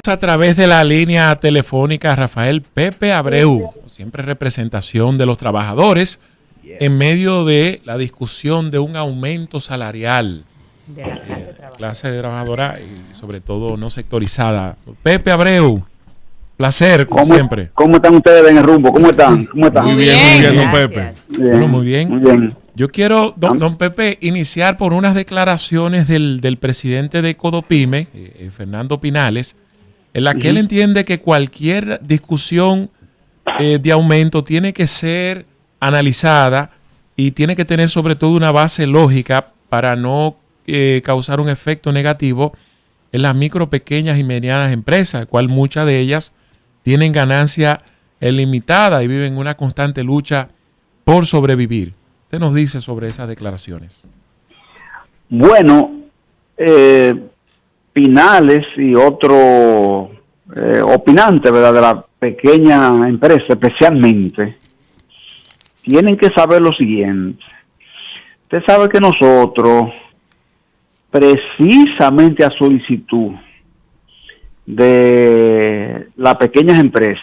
A través de la línea telefónica Rafael Pepe Abreu, siempre representación de los trabajadores en medio de la discusión de un aumento salarial de la clase trabajadora y sobre todo no sectorizada. Pepe Abreu, placer, como siempre. ¿Cómo están ustedes en el rumbo? ¿Cómo están? Muy bien, don Pepe. Bien, bueno, muy bien. Muy bien. Yo quiero, don Pepe, iniciar por unas declaraciones del presidente de Codopime, Fernando Pinales, en la que él entiende que cualquier discusión de aumento tiene que ser analizada y tiene que tener sobre todo una base lógica para no causar un efecto negativo en las micro, pequeñas y medianas empresas, el cual muchas de ellas tienen ganancia limitada y viven una constante lucha por sobrevivir. ¿Qué nos dice sobre esas declaraciones? Bueno, Pinales y otro opinante, ¿verdad?, de la pequeña empresa especialmente, tienen que saber lo siguiente. Usted sabe que nosotros, precisamente a solicitud de las pequeñas empresas,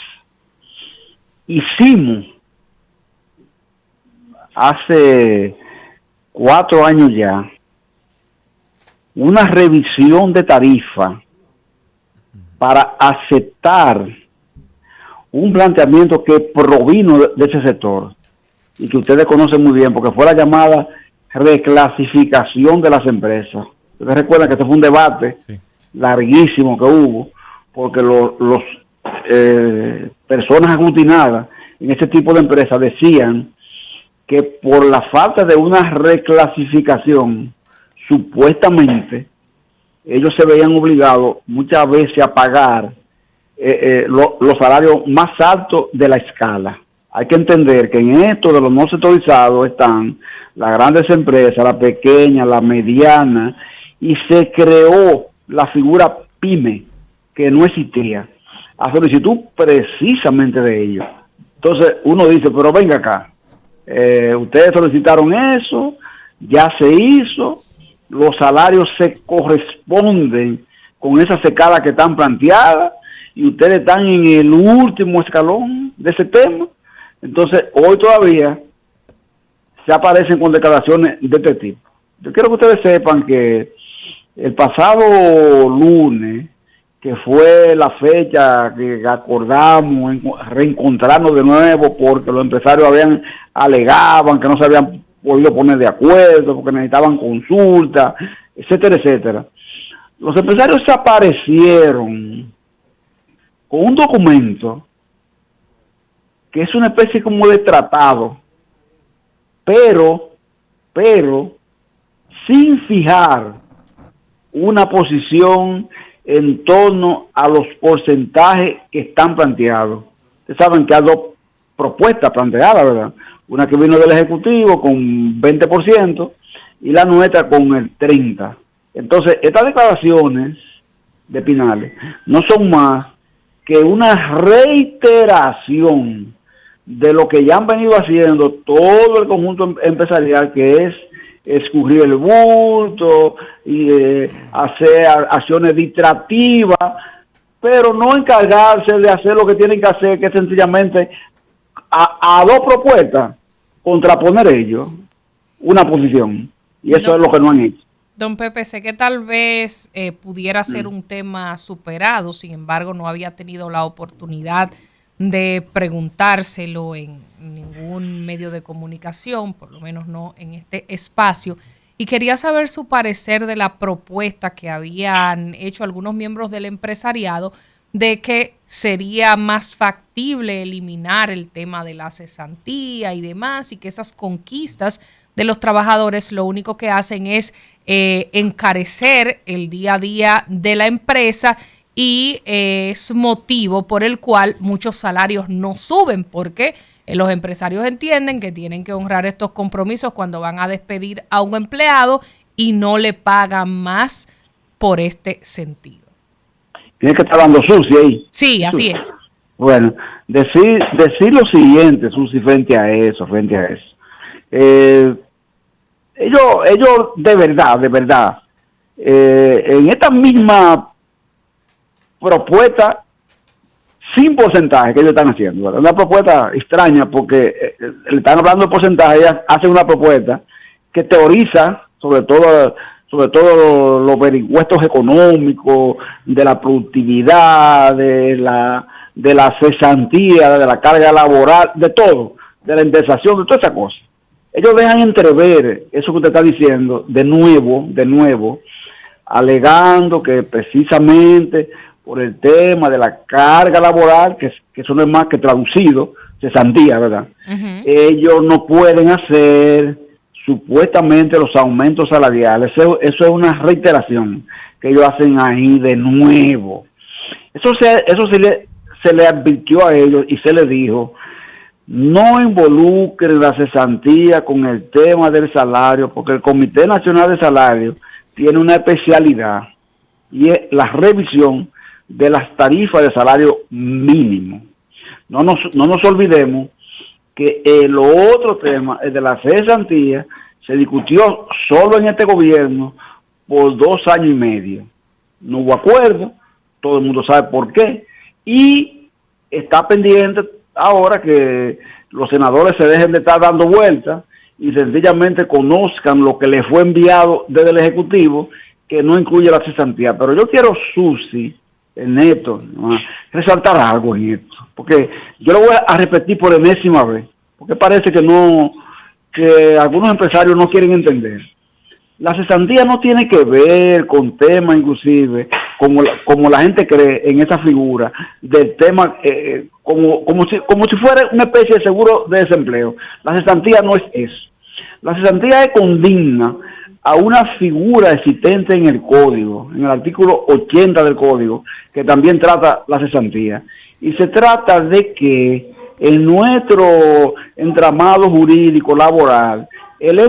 hicimos hace 4 años ya una revisión de tarifa para aceptar un planteamiento que provino de ese sector y que ustedes conocen muy bien, porque fue la llamada reclasificación de las empresas. Ustedes recuerdan que este fue un debate larguísimo que hubo, porque los personas aglutinadas en este tipo de empresas decían que por la falta de una reclasificación, supuestamente, ellos se veían obligados muchas veces a pagar los salarios más altos de la escala. Hay que entender que en esto de los no sectorizados están las grandes empresas, las pequeñas, las medianas, y se creó la figura PYME, que no existía, a solicitud precisamente de ellos. Entonces uno dice, pero venga acá, ustedes solicitaron eso, ya se hizo, los salarios se corresponden con esas escalas que están planteadas y ustedes están en el último escalón de ese tema. Entonces hoy todavía se aparecen con declaraciones de este tipo. Yo quiero que ustedes sepan que el pasado lunes, que fue la fecha que acordamos reencontrarnos de nuevo porque los empresarios alegaban que no se habían podido poner de acuerdo porque necesitaban consulta, etcétera, etcétera. Los empresarios se aparecieron con un documento que es una especie como de tratado, pero sin fijar una posición en torno a los porcentajes que están planteados. Ustedes saben que hay dos propuestas planteadas, ¿verdad? Una que vino del Ejecutivo con 20% y la nuestra con el 30%. Entonces, estas declaraciones de Pinales no son más que una reiteración de lo que ya han venido haciendo todo el conjunto empresarial, que es escurrir el bulto y hacer acciones distractivas, pero no encargarse de hacer lo que tienen que hacer, que es sencillamente a dos propuestas contraponer ellos una posición, y eso es lo que no han hecho. Don Pepe, sé que tal vez pudiera ser un tema superado, sin embargo no había tenido la oportunidad de preguntárselo en ningún medio de comunicación, por lo menos no en este espacio, y quería saber su parecer de la propuesta que habían hecho algunos miembros del empresariado de que sería más factible eliminar el tema de la cesantía y demás, y que esas conquistas de los trabajadores lo único que hacen es encarecer el día a día de la empresa, y es motivo por el cual muchos salarios no suben, porque los empresarios entienden que tienen que honrar estos compromisos cuando van a despedir a un empleado y no le pagan más por este sentido. Tiene que estar dando Susi ahí. Sí, así es. Bueno, decir lo siguiente, Susi, frente a eso. Ellos de verdad, en esta misma propuesta sin porcentaje que ellos están haciendo, ¿verdad? Una propuesta extraña porque le están hablando de porcentaje, ellas hacen una propuesta que teoriza sobre todo los vericuetos económicos, de la productividad, de la cesantía, de la carga laboral, de todo, de la indexación, de todas esas cosas. Ellos dejan entrever eso que usted está diciendo de nuevo, alegando que precisamente por el tema de la carga laboral, que eso no es más que traducido, cesantía, ¿verdad? Ellos no pueden hacer supuestamente los aumentos salariales. Eso es una reiteración que ellos hacen ahí de nuevo. Eso se le advirtió a ellos y se les dijo: no involucren la cesantía con el tema del salario, porque el Comité Nacional de Salario tiene una especialidad y es la revisión de las tarifas de salario mínimo. No nos olvidemos que el otro tema, el de la cesantía, se discutió solo en este gobierno por 2 años y medio. No hubo acuerdo, todo el mundo sabe por qué, y está pendiente ahora que los senadores se dejen de estar dando vueltas y sencillamente conozcan lo que les fue enviado desde el Ejecutivo, que no incluye la cesantía. Pero yo quiero, Susi, en esto, resaltar algo en esto, porque yo lo voy a repetir por enésima vez, porque parece que algunos empresarios no quieren entender. La cesantía no tiene que ver con temas, inclusive, como la gente cree en esa figura del tema, como si fuera una especie de seguro de desempleo. La cesantía no es eso. La cesantía es condigna a una figura existente en el código, en el artículo 80 del código, que también trata la cesantía. Y se trata de que en nuestro entramado jurídico laboral, el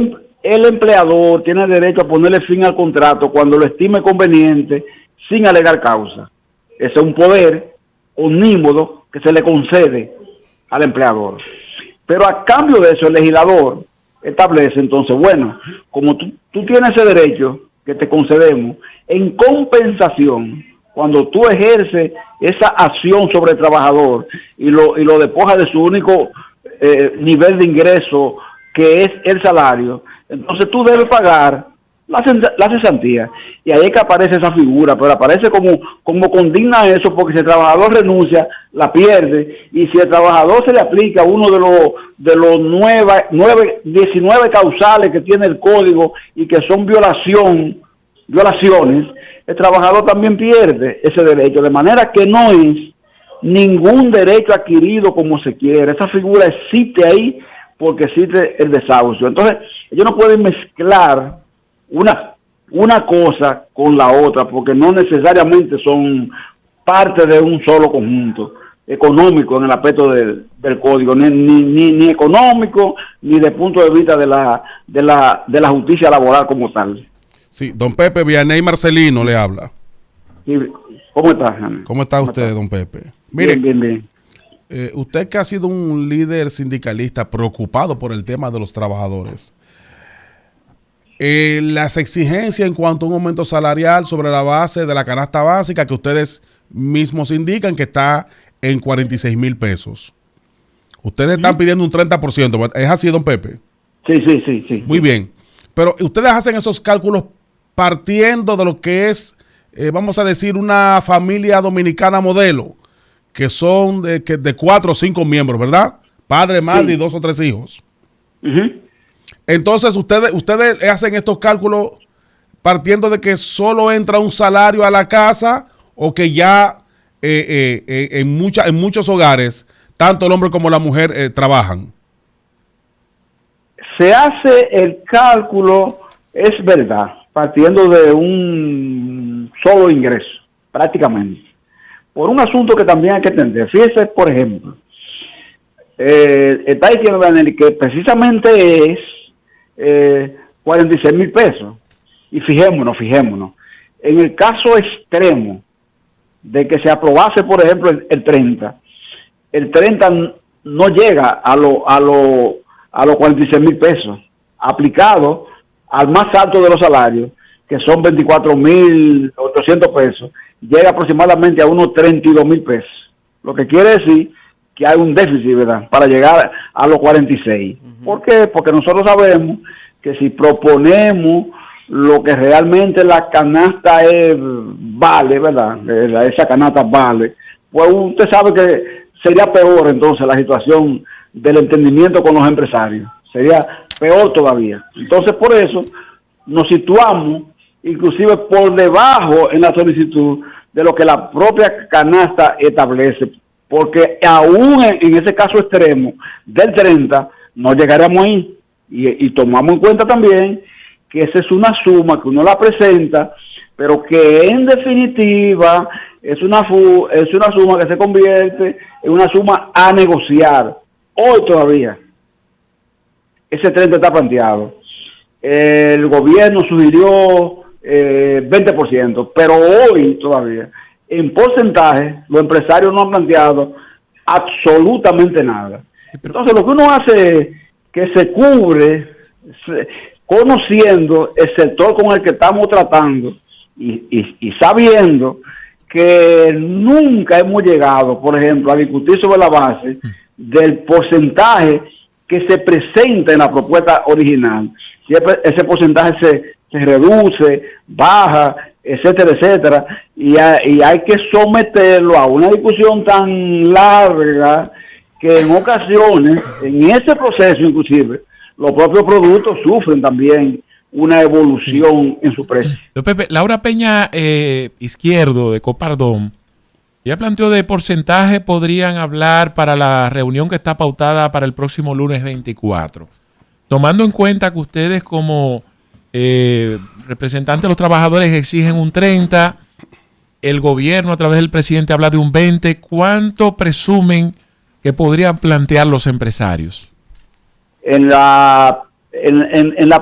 empleador tiene derecho a ponerle fin al contrato cuando lo estime conveniente, sin alegar causa. Ese es un poder omnímodo que se le concede al empleador. Pero a cambio de eso, el legislador establece entonces, bueno, como tú tienes ese derecho que te concedemos, en compensación, cuando tú ejerces esa acción sobre el trabajador y lo despojas de su único nivel de ingreso, que es el salario, entonces tú debes pagar la cesantía. Y ahí es que aparece esa figura, pero aparece como condigna eso, porque si el trabajador renuncia, la pierde, y si el trabajador se le aplica uno de los 19 causales que tiene el código y que son violaciones, el trabajador también pierde ese derecho, de manera que no es ningún derecho adquirido como se quiere. Esa figura existe ahí porque existe el desahucio. Entonces, ellos no pueden mezclar una cosa con la otra, porque no necesariamente son parte de un solo conjunto económico en el aspecto del código, ni económico, ni de punto de vista de la justicia laboral como tal. Sí, don Pepe Vianey Marcelino le habla. Sí, ¿cómo está, Jaime? ¿Cómo está usted, don Pepe? Mire, bien. Usted que ha sido un líder sindicalista preocupado por el tema de los trabajadores, las exigencias en cuanto a un aumento salarial sobre la base de la canasta básica que ustedes mismos indican que está en 46,000 pesos. Ustedes están pidiendo un 30%, ¿es así, don Pepe? Sí. Muy bien, pero ustedes hacen esos cálculos partiendo de lo que es, vamos a decir, una familia dominicana modelo, que son de 4 o 5 miembros, ¿verdad? Padre, madre y 2 o 3 hijos. Entonces, ustedes hacen estos cálculos partiendo de que solo entra un salario a la casa, o que ya en muchos hogares, tanto el hombre como la mujer trabajan. Se hace el cálculo, es verdad, partiendo de un solo ingreso, prácticamente. Por un asunto que también hay que entender. Fíjese, por ejemplo, está diciendo Daniel que precisamente es 46,000 pesos. Y fijémonos, en el caso extremo de que se aprobase, por ejemplo, el 30 no llega a los 46,000 pesos, aplicado al más alto de los salarios, que son 24,800 pesos. llega aproximadamente a unos 32,000 pesos. Lo que quiere decir que hay un déficit, ¿verdad?, para llegar a los 46. ¿Por qué? Porque nosotros sabemos que si proponemos lo que realmente la canasta vale, ¿verdad?, esa canasta vale, pues usted sabe que sería peor entonces la situación del entendimiento con los empresarios. Sería peor todavía. Entonces, por eso nos situamos inclusive por debajo en la solicitud de lo que la propia canasta establece, porque aún en ese caso extremo del 30 no llegaríamos ahí, y tomamos en cuenta también que esa es una suma que uno la presenta, pero que en definitiva es una suma que se convierte en una suma a negociar. Hoy todavía ese 30 está planteado. El gobierno sugirió 20%, pero hoy todavía, en porcentaje, los empresarios no han planteado absolutamente nada. Entonces, lo que uno hace es que se cubre, conociendo el sector con el que estamos tratando y sabiendo que nunca hemos llegado, por ejemplo, a discutir sobre la base del porcentaje que se presenta en la propuesta original. Siempre ese porcentaje se reduce, baja, etcétera, etcétera, y hay que someterlo a una discusión tan larga que en ocasiones, en ese proceso inclusive, los propios productos sufren también una evolución en su precio. Pepe, Laura Peña Izquierdo de Copardón ya planteó de porcentaje, podrían hablar para la reunión que está pautada para el próximo lunes 24. Tomando en cuenta que ustedes como representantes de los trabajadores exigen un 30, el gobierno a través del presidente habla de un 20, ¿cuánto presumen que podrían plantear los empresarios? En la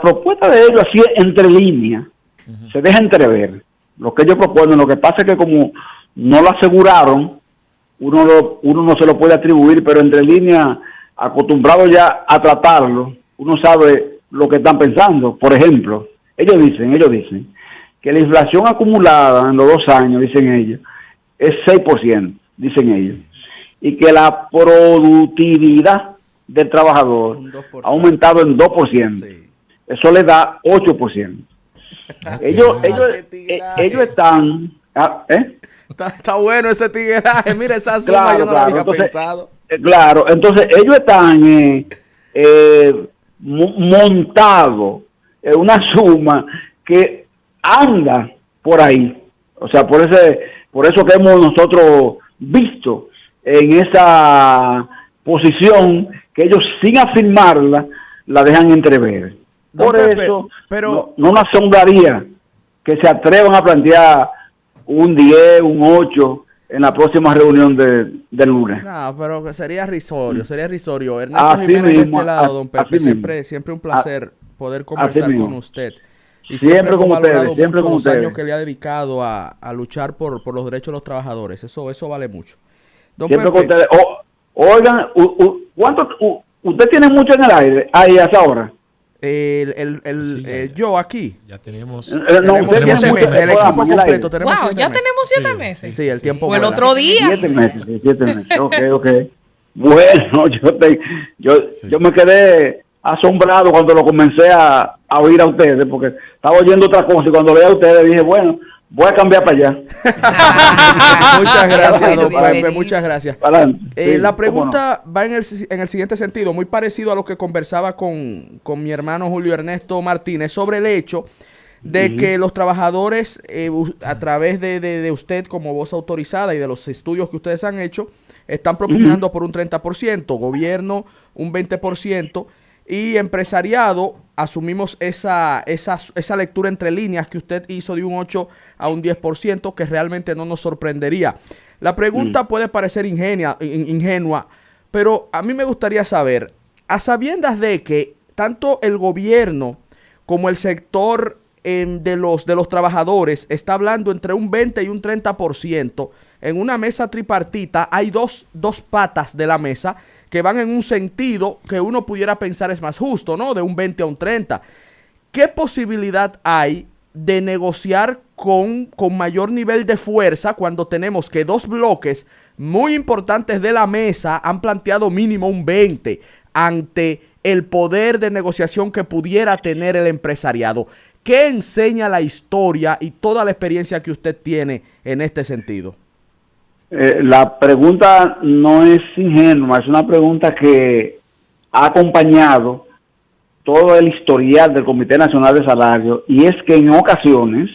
propuesta de ellos, así entre líneas, se deja entrever lo que ellos proponen. Lo que pasa es que como no lo aseguraron, uno no se lo puede atribuir, pero entre líneas, acostumbrado ya a tratarlo, uno sabe lo que están pensando. Por ejemplo, ellos dicen que la inflación acumulada en los 2 años, dicen ellos, es 6%, dicen ellos, y que la productividad del trabajador ha aumentado en 2%. Sí. Eso le da 8%. Ellos están... Está bueno ese tigueraje. Mira, esa suma yo no la había pensado. Claro, entonces ellos están montados en una suma que anda por ahí. O sea, por eso que hemos nosotros visto en esa posición que ellos sin afirmarla la dejan entrever. Por Pepe, eso pero no nos asombraría que se atrevan a plantear un 10, un 8 en la próxima reunión del lunes. No, pero sería risorio. Ernesto Jiménez de este lado, don Pepe, siempre un placer poder conversar con usted. Y siempre con ustedes, siempre con los años que le ha dedicado a luchar por los derechos de los trabajadores. Eso vale mucho. Don siempre Pepe, con ustedes. Oigan, ¿cuánto usted tiene mucho en el aire ahí a esa hora? Yo aquí. Ya tenemos. Tenemos 7 meses. El equipo completo. Tenemos 7 meses. Sí, el tiempo. O el otro día. 7 meses. 7 meses. Ok. Bueno, yo me quedé asombrado cuando lo comencé a oír a ustedes, porque estaba oyendo otra cosa y cuando leí a ustedes dije, bueno, voy a cambiar para allá. Muchas gracias, don Pepe, muchas gracias. La pregunta va en el siguiente sentido, muy parecido a lo que conversaba con mi hermano Julio Ernesto Martínez, sobre el hecho de que los trabajadores, a través de usted como voz autorizada y de los estudios que ustedes han hecho, están propugnando por un 30%, gobierno un 20%, y empresariado, asumimos esa lectura entre líneas que usted hizo de un 8 a un 10%, que realmente no nos sorprendería. La pregunta puede parecer ingenua, pero a mí me gustaría saber, a sabiendas de que tanto el gobierno como el sector de los trabajadores está hablando entre un 20 y un 30%, en una mesa tripartita hay dos patas de la mesa que van en un sentido que uno pudiera pensar es más justo, ¿no? De un 20 a un 30. ¿Qué posibilidad hay de negociar con mayor nivel de fuerza cuando tenemos que dos bloques muy importantes de la mesa han planteado mínimo un 20 ante el poder de negociación que pudiera tener el empresariado? ¿Qué enseña la historia y toda la experiencia que usted tiene en este sentido? La pregunta no es ingenua, es una pregunta que ha acompañado todo el historial del Comité Nacional de Salarios, y es que en ocasiones,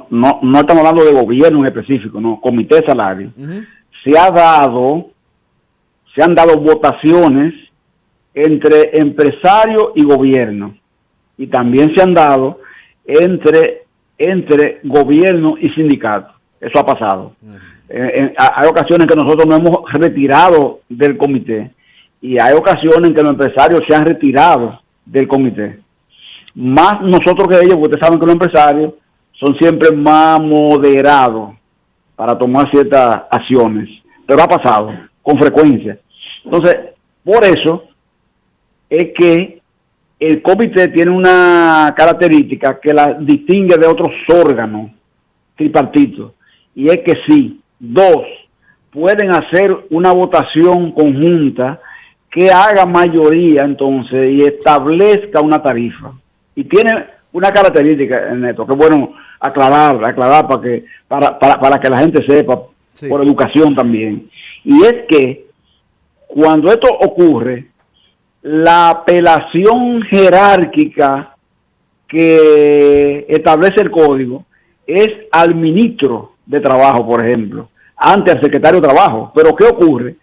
no estamos hablando de gobierno en específico, no, Comité de Salarios, se han dado votaciones entre empresarios y gobierno, y también se han dado entre gobierno y sindicato. Eso ha pasado. Hay ocasiones que nosotros nos hemos retirado del comité, y hay ocasiones en que los empresarios se han retirado del comité. Más nosotros que ellos, porque ustedes saben que los empresarios son siempre más moderados para tomar ciertas acciones, pero ha pasado con frecuencia. Entonces, por eso es que el comité tiene una característica que la distingue de otros órganos tripartitos, y es que sí, dos pueden hacer una votación conjunta que haga mayoría entonces y establezca una tarifa. Y tiene una característica en esto, que es bueno aclarar para que la gente sepa, sí, por educación también. Y es que cuando esto ocurre, la apelación jerárquica que establece el código es al ministro de Trabajo, por ejemplo, ante el secretario de Trabajo. Pero ¿qué ocurre?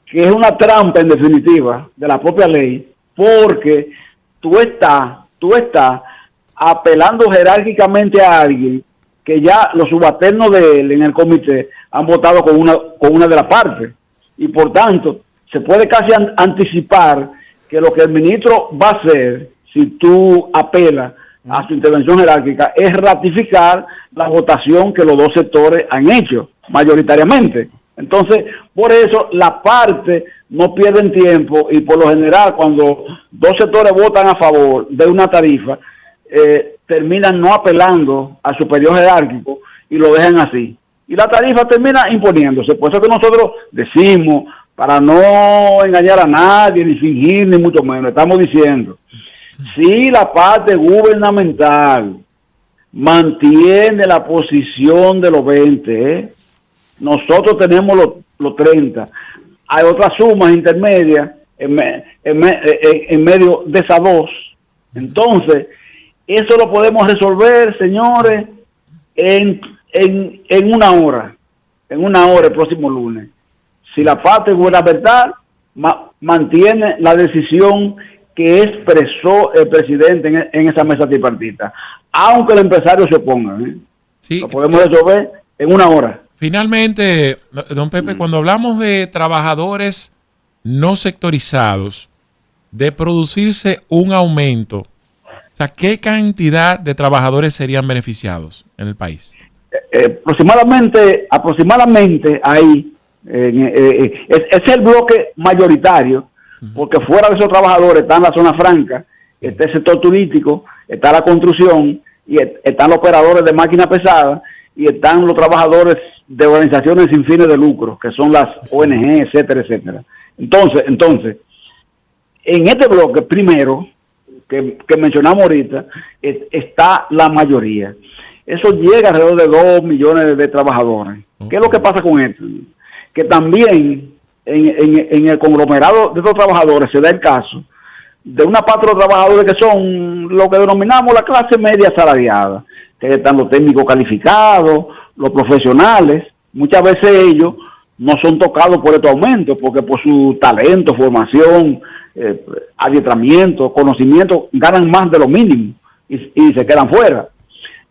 Que es una trampa, en definitiva, de la propia ley, porque tú estás apelando jerárquicamente a alguien que ya los subalternos de él en el comité han votado con una de las partes, y por tanto se puede casi anticipar que lo que el ministro va a hacer, si tú apelas a su intervención jerárquica, es ratificar la votación que los dos sectores han hecho mayoritariamente. Entonces, por eso la parte no pierden tiempo, y por lo general cuando dos sectores votan a favor de una tarifa, terminan no apelando al superior jerárquico y lo dejan así. Y la tarifa termina imponiéndose. Por eso que nosotros decimos, para no engañar a nadie, ni fingir, ni mucho menos, estamos diciendo, si la parte gubernamental mantiene la posición de los 20, nosotros tenemos los 30. Hay otras sumas intermedias en medio de esas dos. Entonces, eso lo podemos resolver, señores, en una hora. En una hora el próximo lunes. Si la parte gubernamental mantiene la decisión que expresó el presidente en esa mesa tripartita, aunque el empresario se oponga, sí, lo podemos resolver en una hora. Finalmente, don Pepe, cuando hablamos de trabajadores no sectorizados, de producirse un aumento, o sea, ¿qué cantidad de trabajadores serían beneficiados en el país? Aproximadamente ahí, es el bloque mayoritario, porque fuera de esos trabajadores están la zona franca, está el sector turístico, está la construcción, y están los operadores de máquinas pesadas, y están los trabajadores de organizaciones sin fines de lucro, que son las ONG, etcétera, etcétera. Entonces, en este bloque primero, que mencionamos ahorita, está la mayoría. Eso llega alrededor de 2 millones de trabajadores. ¿Qué es lo que pasa con esto? Que también en el conglomerado de estos trabajadores se da el caso de una parte de los trabajadores que son lo que denominamos la clase media asalariada, que están los técnicos calificados, los profesionales. Muchas veces ellos no son tocados por estos aumentos, porque por su talento, formación, adiestramiento, conocimiento, ganan más de lo mínimo y se quedan fuera.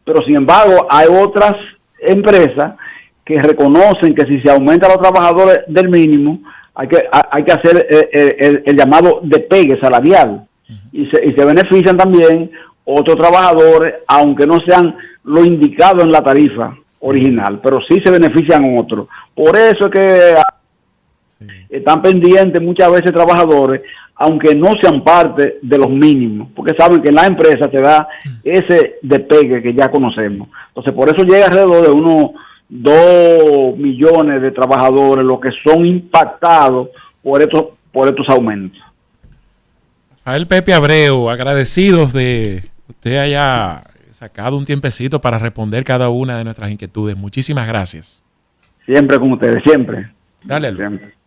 Pero sin embargo hay otras empresas que reconocen que si se aumenta a los trabajadores del mínimo, hay que hacer el llamado despegue salarial, y se benefician también otros trabajadores, aunque no sean lo indicado en la tarifa original, pero sí se benefician otros. Por eso es que están pendientes muchas veces trabajadores aunque no sean parte de los mínimos, porque saben que en la empresa se da ese despegue que ya conocemos. Entonces, por eso llega alrededor de unos 2 millones de trabajadores los que son impactados por estos aumentos. Rafael Pepe Abreu, agradecidos de que usted haya sacado un tiempecito para responder cada una de nuestras inquietudes. Muchísimas gracias. Siempre con ustedes, siempre. Dale, siempre.